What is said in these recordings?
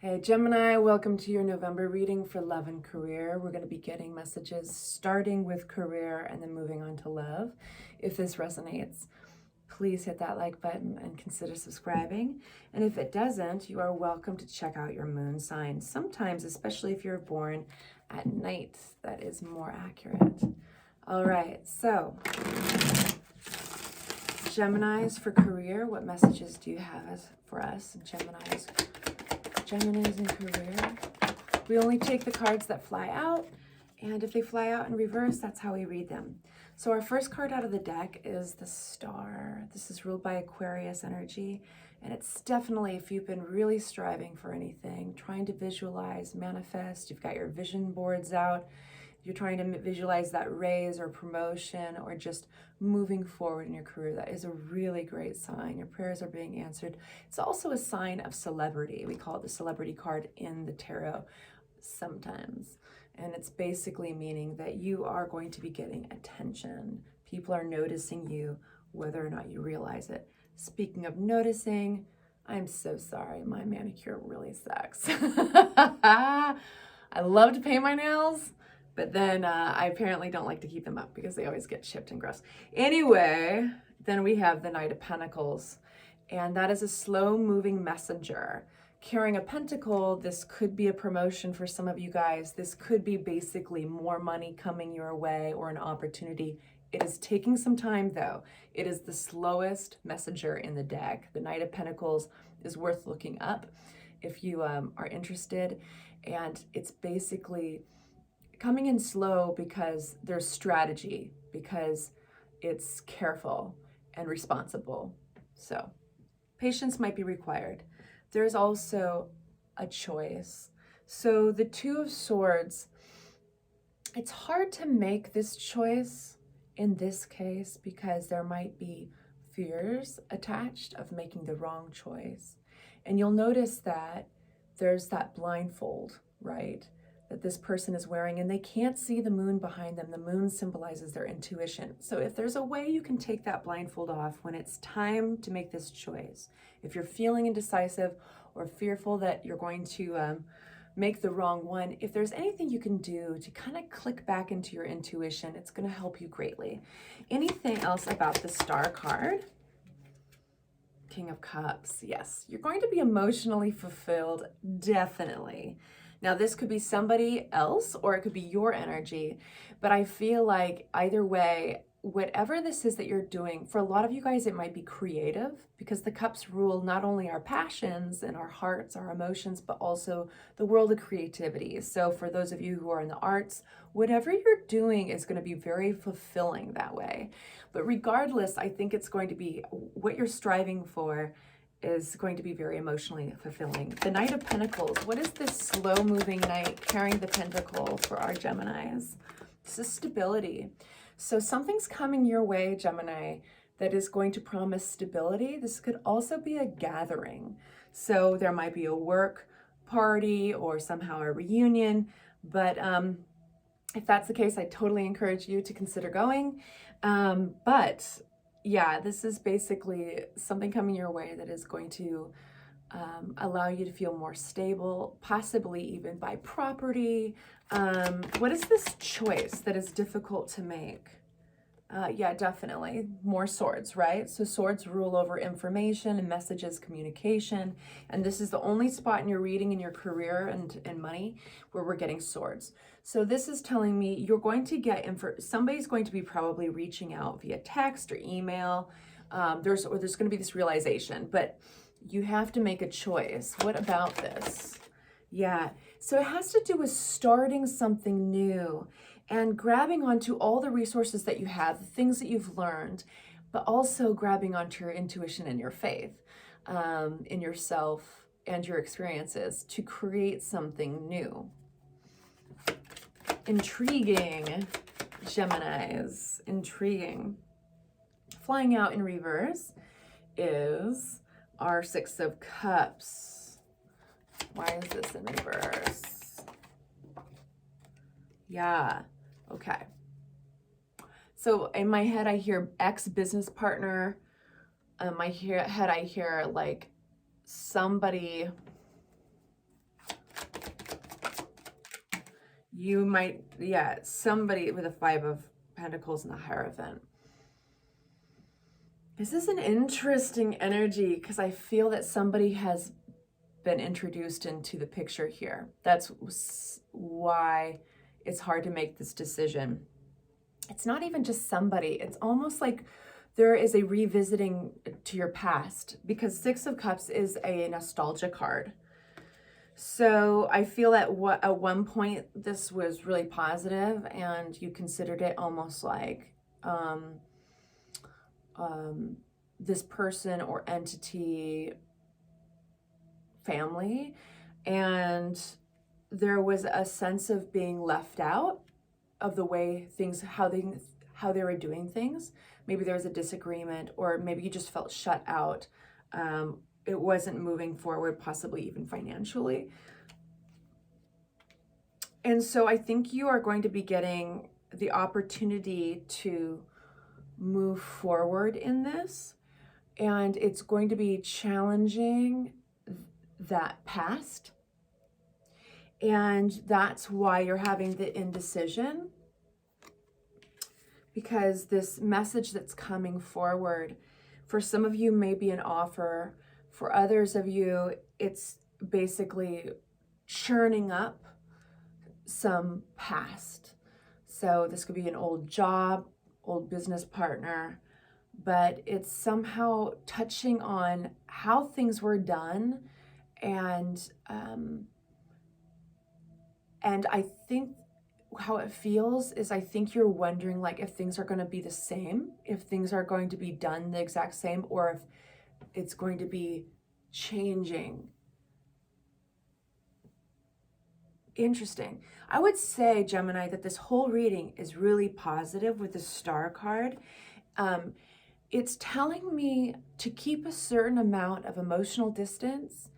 Hey Gemini, welcome to your November reading for love and career. We're going to be getting messages starting with career and then moving on to love. If this resonates, please hit that like button and consider subscribing. And if it doesn't, you are welcome to check out your moon sign. Sometimes, especially if you're born at night, that is more accurate. All right, so Geminis for career, what messages do you have for us, Geminis in career? We only take the cards that fly out, and if they fly out in reverse, that's how we read them. So our first card out of the deck is the Star. This is ruled by Aquarius energy, and it's definitely, if you've been really striving for anything, trying to visualize, manifest, you've got your vision boards out, you're trying to visualize that raise or promotion or just moving forward in your career, that is a really great sign. Your prayers are being answered. It's also a sign of celebrity. We call it the celebrity card in the tarot sometimes. And it's basically meaning that you are going to be getting attention. People are noticing you, whether or not you realize it. Speaking of noticing, I'm so sorry. My manicure really sucks. I love to paint my nails, but then I apparently don't like to keep them up because they always get chipped and gross. Anyway, then we have the Knight of Pentacles, and that is a slow-moving messenger. Carrying a pentacle, this could be a promotion for some of you guys. This could be basically more money coming your way or an opportunity. It is taking some time, though. It is the slowest messenger in the deck. The Knight of Pentacles is worth looking up if you are interested, and it's basically coming in slow because there's strategy, because it's careful and responsible. So patience might be required. There's also a choice. So the Two of Swords, it's hard to make this choice in this case because there might be fears attached of making the wrong choice. And you'll notice that there's that blindfold, right, that this person is wearing, and they can't see the moon behind them. The moon symbolizes their intuition. So if there's a way you can take that blindfold off when it's time to make this choice, if you're feeling indecisive or fearful that you're going to make the wrong one, if there's anything you can do to kind of click back into your intuition, it's going to help you greatly. Anything else about the Star card? King of Cups, yes. You're going to be emotionally fulfilled, definitely. Now, this could be somebody else or it could be your energy, but I feel like either way, whatever this is that you're doing, for a lot of you guys, it might be creative because the cups rule not only our passions and our hearts, our emotions, but also the world of creativity. So for those of you who are in the arts, whatever you're doing is going to be very fulfilling that way. But regardless, I think it's going to be what you're striving for is going to be very emotionally fulfilling. The Knight of Pentacles, what is this slow-moving knight carrying the pentacle for our Geminis? This is stability. So something's coming your way, Gemini, that is going to promise stability. This could also be a gathering. So there might be a work party or somehow a reunion, but if that's the case, I totally encourage you to consider going. But yeah, this is basically something coming your way that is going to allow you to feel more stable, possibly even buy property. What is this choice that is difficult to make? Yeah, definitely. More swords, right? So swords rule over information and messages, communication. And this is the only spot in your reading in your career and money where we're getting swords. So this is telling me you're going to get somebody's going to be probably reaching out via text or email. There's going to be this realization, but you have to make a choice. What about this? Yeah, so it has to do with starting something new and grabbing onto all the resources that you have, the things that you've learned, but also grabbing onto your intuition and your faith in yourself and your experiences to create something new. Intriguing, Geminis, intriguing. Flying out in reverse is our Six of Cups. Why is this in reverse? Yeah, okay. So in my head, I hear ex-business partner. In my head, I hear like somebody You might, yeah, somebody with a 5 of Pentacles and the Hierophant. This is an interesting energy because I feel that somebody has been introduced into the picture here. That's why it's hard to make this decision. It's not even just somebody. It's almost like there is a revisiting to your past, because 6 of Cups is a nostalgia card. So I feel that at one point this was really positive and you considered it almost like this person or entity family, and there was a sense of being left out of the way things, how they were doing things. Maybe there was a disagreement, or maybe you just felt shut out. It wasn't moving forward, possibly even financially. And so I think you are going to be getting the opportunity to move forward in this, and it's going to be challenging that past. And that's why you're having the indecision, because this message that's coming forward, for some of you may be an offer. For others of you, it's basically churning up some past. So this could be an old job, old business partner, but it's somehow touching on how things were done. And I think how it feels is, I think you're wondering like if things are going to be the same, if things are going to be done the exact same, or if it's going to be changing. Interesting. I would say, Gemini, that this whole reading is really positive with the Star card. It's telling me to keep a certain amount of emotional distance.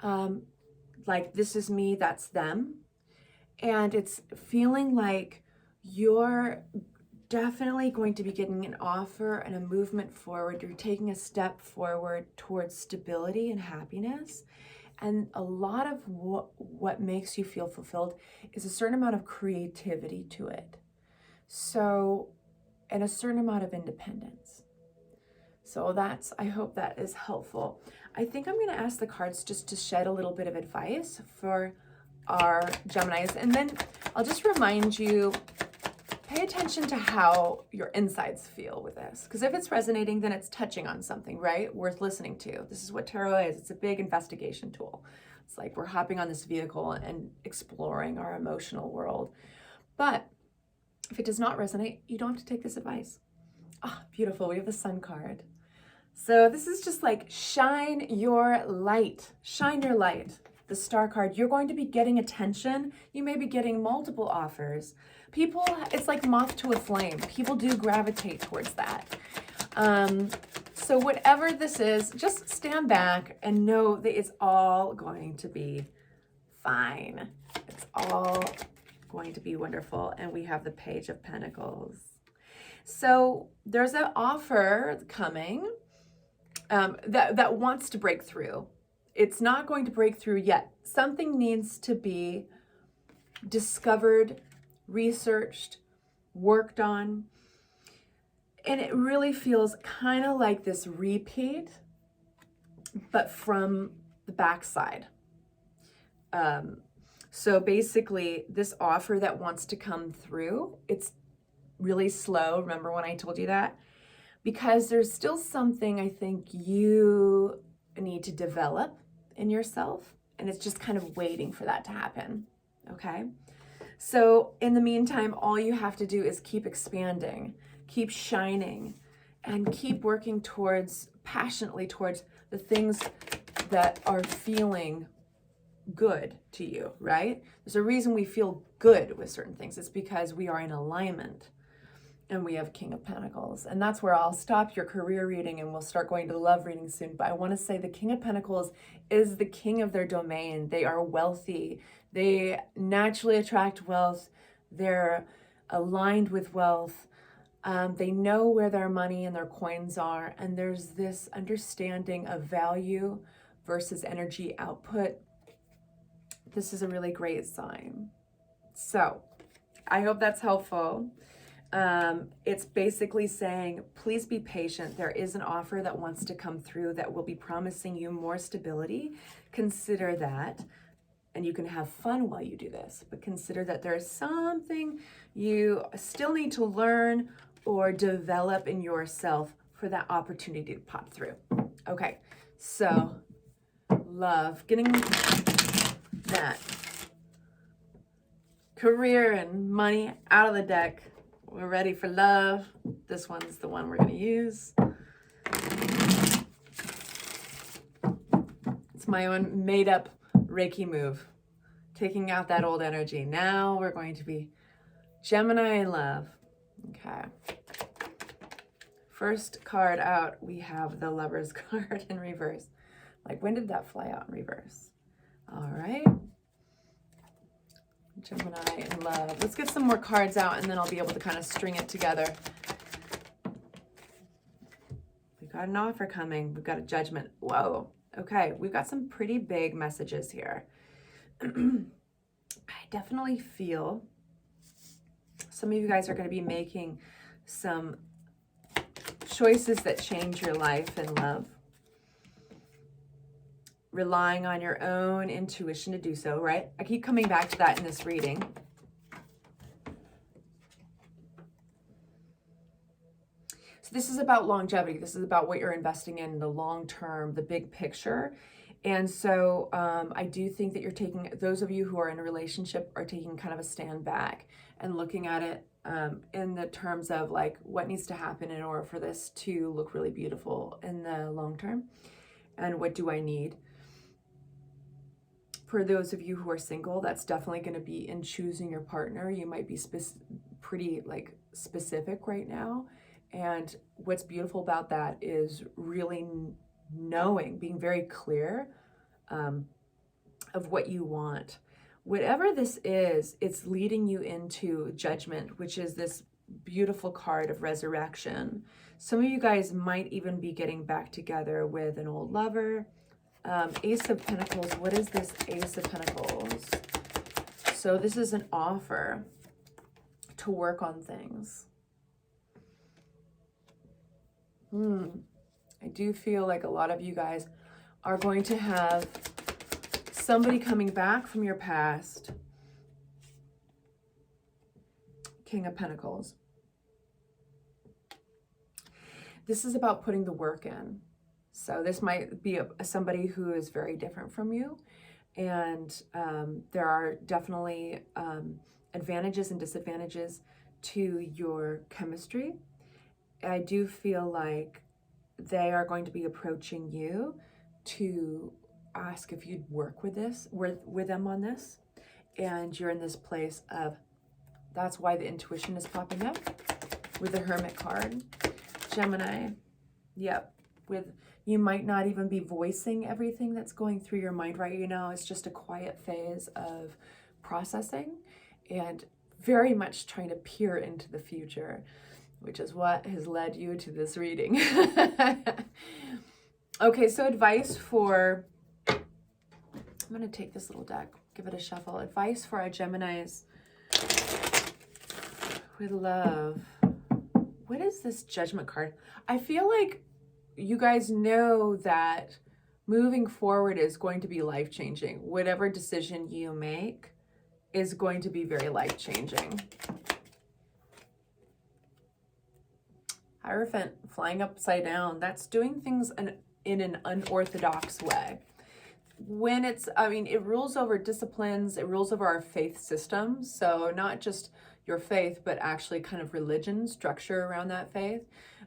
Like, this is me, that's them. And it's feeling like you're definitely going to be getting an offer and a movement forward. You're taking a step forward towards stability and happiness. And a lot of what makes you feel fulfilled is a certain amount of creativity to it. So, and a certain amount of independence. So that's, I hope that is helpful. I think I'm going to ask the cards just to shed a little bit of advice for our Geminis. And then I'll just remind you, pay attention to how your insides feel with this. Because if it's resonating, then it's touching on something, right? Worth listening to. This is what tarot is. It's a big investigation tool. It's like we're hopping on this vehicle and exploring our emotional world. But if it does not resonate, you don't have to take this advice. Ah, beautiful. We have the Sun card. So this is just like shine your light. Shine your light. The Star card, you're going to be getting attention. You may be getting multiple offers. People, it's like moth to a flame. People do gravitate towards that. So whatever this is, just stand back and know that it's all going to be fine. It's all going to be wonderful. And we have the Page of Pentacles. So there's an offer coming that wants to break through. It's not going to break through yet. Something needs to be discovered, researched, worked on. And it really feels kind of like this repeat, but from the backside. So basically, this offer that wants to come through, it's really slow. Remember when I told you that? Because there's still something I think you need to develop in yourself, and it's just kind of waiting for that to happen. Okay? So in the meantime, all you have to do is keep expanding, keep shining, and keep working passionately towards the things that are feeling good to you, right? There's a reason we feel good with certain things. It's because we are in alignment. And we have King of Pentacles. And that's where I'll stop your career reading and we'll start going to the love reading soon. But I want to say the King of Pentacles is the king of their domain. They are wealthy. They naturally attract wealth. They're aligned with wealth. They know where their money and their coins are. And there's this understanding of value versus energy output. This is a really great sign. So I hope that's helpful. It's basically saying, please be patient. There is an offer that wants to come through that will be promising you more stability. Consider that, and you can have fun while you do this, but consider that there is something you still need to learn or develop in yourself for that opportunity to pop through. Okay, so love, getting that career and money out of the deck. We're ready for love. This one's the one we're going to use. It's my own made up Reiki move, taking out that old energy. Now we're going to be Gemini in love. Okay. First card out, we have the Lover's card in reverse. Like, when did that fly out in reverse? All right. Gemini in love. Let's get some more cards out, and then I'll be able to kind of string it together. We've got an offer coming. We've got a judgment. Whoa. Okay, we've got some pretty big messages here. I definitely feel some of you guys are going to be making some choices that change your life in love. Relying on your own intuition to do so, right? I keep coming back to that in this reading. So this is about longevity. This is about what you're investing in the long term, the big picture. And so I do think that you're taking, those of you who are in a relationship are taking kind of a stand back and looking at it in the terms of like what needs to happen in order for this to look really beautiful in the long term. And what do I need? For those of you who are single, that's definitely going to be in choosing your partner. You might be pretty like specific right now. And what's beautiful about that is really knowing, being very clear of what you want. Whatever this is, it's leading you into judgment, which is this beautiful card of resurrection. Some of you guys might even be getting back together with an old lover. Ace of Pentacles. What is this Ace of Pentacles? So this is an offer to work on things. I do feel like a lot of you guys are going to have somebody coming back from your past. King of Pentacles. This is about putting the work in. So this might be somebody who is very different from you. And there are definitely advantages and disadvantages to your chemistry. I do feel like they are going to be approaching you to ask if you'd work with them on this. And you're in this place of, that's why the intuition is popping up with the Hermit card. Gemini, yep, you might not even be voicing everything that's going through your mind right now. It's just a quiet phase of processing and very much trying to peer into the future, which is what has led you to this reading. Okay, so advice for, I'm going to take this little deck, give it a shuffle. Advice for our Geminis with love. What is this Judgment card? I feel like you guys know that moving forward is going to be life-changing. Whatever decision you make is going to be very life-changing. Hierophant flying upside down. That's doing things in an unorthodox way. When it's, I mean, it rules over disciplines, it rules over our faith system. So not just your faith, but actually kind of religion, structure around that faith.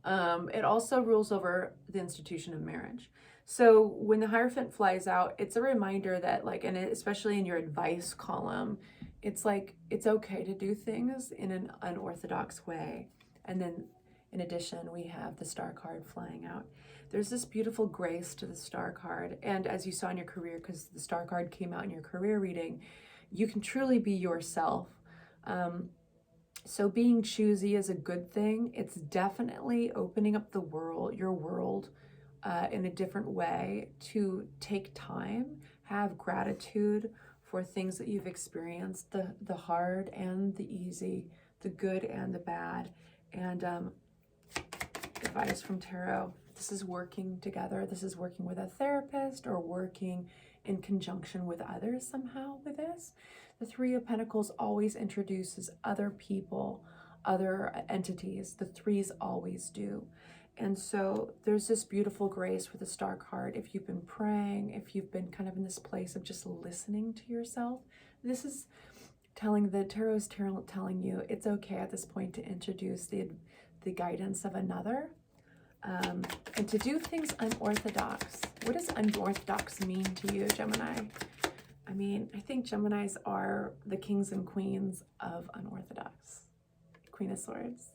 It also rules over the institution of marriage. So when the Hierophant flies out, it's a reminder that like, and especially in your advice column, it's like, it's okay to do things in an unorthodox way. And then in addition, we have the Star card flying out. There's this beautiful grace to the Star card. And as you saw in your career, because the Star card came out in your career reading, you can truly be yourself. So being choosy is a good thing. It's definitely opening up the world, your world, in a different way, to take time, have gratitude for things that you've experienced, the hard and the easy, the good and the bad. And advice from tarot, this is working together. This is working with a therapist or working in conjunction with others somehow with this. The Three of Pentacles always introduces other people, other entities. The threes always do. And so there's this beautiful grace with the Star card. If you've been praying, if you've been kind of in this place of just listening to yourself, this is telling, the tarot is telling you it's okay at this point to introduce the guidance of another, and to do things unorthodox. What does unorthodox mean to you, Gemini? I mean, I think Geminis are the kings and queens of unorthodox. Queen of Swords.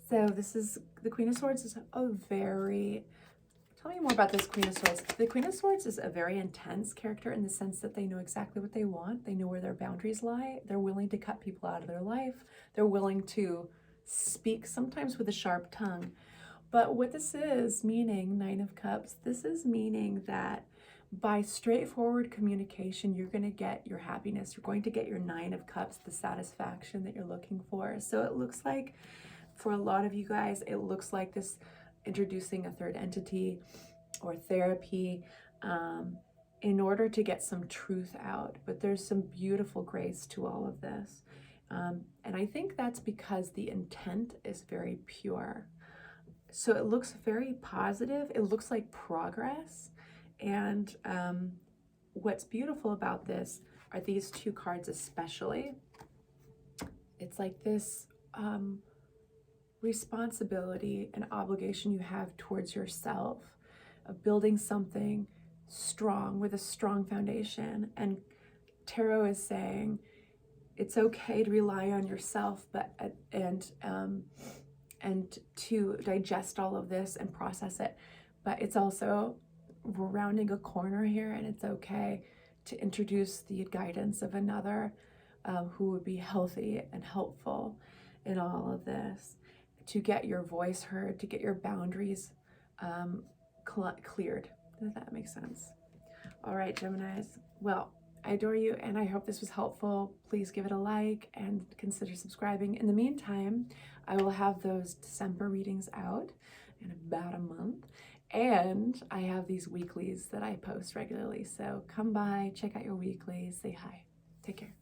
So this is, the Queen of Swords is a very, tell me more about this Queen of Swords. The Queen of Swords is a very intense character in the sense that they know exactly what they want. They know where their boundaries lie. They're willing to cut people out of their life. They're willing to speak sometimes with a sharp tongue. But what this is meaning, Nine of Cups, this is meaning that by straightforward communication, you're going to get your happiness. You're going to get your Nine of Cups, the satisfaction that you're looking for. So it looks like, for a lot of you guys, it looks like this introducing a third entity or therapy in order to get some truth out. But there's some beautiful grace to all of this. And I think that's because the intent is very pure. So it looks very positive. It looks like progress. And what's beautiful about this are these two cards especially. It's like this responsibility and obligation you have towards yourself of building something strong with a strong foundation. And tarot is saying it's okay to rely on yourself, but and to digest all of this and process it. But it's also, we're rounding a corner here, and it's okay to introduce the guidance of another who would be healthy and helpful in all of this, to get your voice heard, to get your boundaries cleared. Does that make sense? All right, Geminis. Well, I adore you, and I hope this was helpful. Please give it a like and consider subscribing. In the meantime, I will have those December readings out in about a month, and I have these weeklies that I post regularly. So come by, check out your weeklies, say hi. Take care.